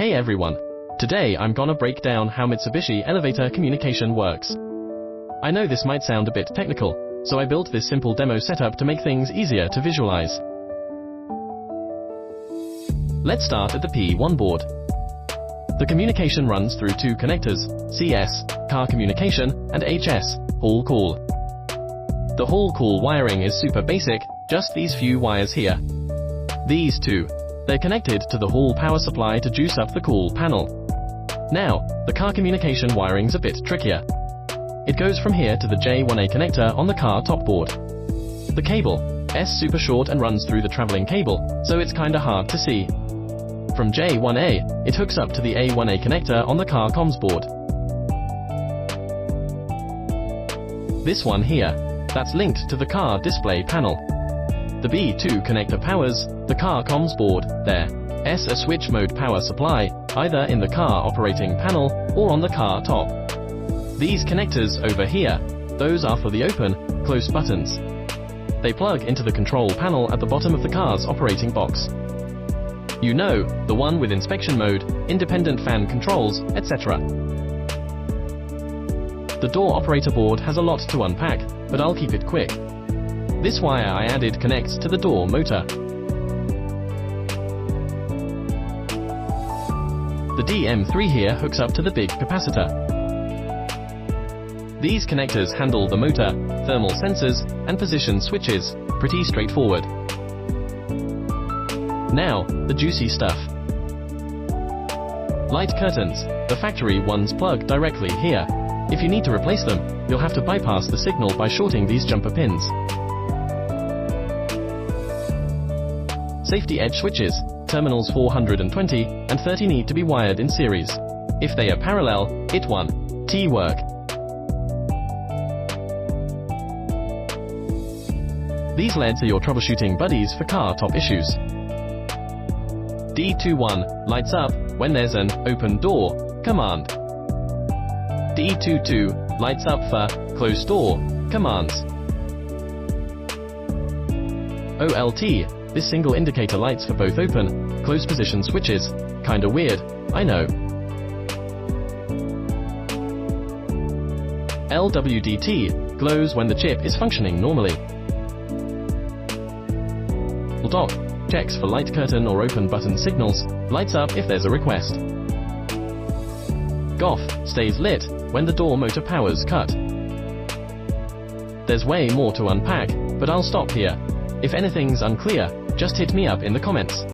Hey everyone! Today I'm gonna break down how Mitsubishi elevator communication works. I know this might sound a bit technical, so I built this simple demo setup to make things easier to visualize. Let's start at the P1 board. The communication runs through two connectors, CS, car communication, and HS, hall call. The hall call wiring is super basic, just these few wires here. These two. They're connected to the hall power supply to juice up the call panel. Now, the car communication wiring's a bit trickier. It goes from here to the J1A connector on the car top board. The cable is super short and runs through the traveling cable, so it's kinda hard to see. From J1A, it hooks up to the A1A connector on the car comms board. This one here, that's linked to the car display panel. The B2 connector powers the car comms board. There is a switch mode power supply, either in the car operating panel or on the car top. These connectors over here, those are for the open, close buttons. They plug into the control panel at the bottom of the car's operating box. You know, the one with inspection mode, independent fan controls, etc. The door operator board has a lot to unpack, but I'll keep it quick. This wire I added connects to the door motor. The DM3 here hooks up to the big capacitor. These connectors handle the motor, thermal sensors, and position switches. Pretty straightforward. Now, the juicy stuff. Light curtains. The factory ones plug directly here. If you need to replace them, you'll have to bypass the signal by shorting these jumper pins. Safety edge switches. Terminals 420 and 30 need to be wired in series. If they are parallel, it won't work. These LEDs are your troubleshooting buddies for car top issues. D21 lights up when there's an open door command. D22 lights up for closed door commands. OLT, this single indicator lights for both open, close position switches. Kinda weird, I know. LWDT glows when the chip is functioning normally. Dock checks for light curtain or open button signals, lights up if there's a request. GOF stays lit when the door motor power's cut. There's way more to unpack, but I'll stop here. If anything's unclear, just hit me up in the comments.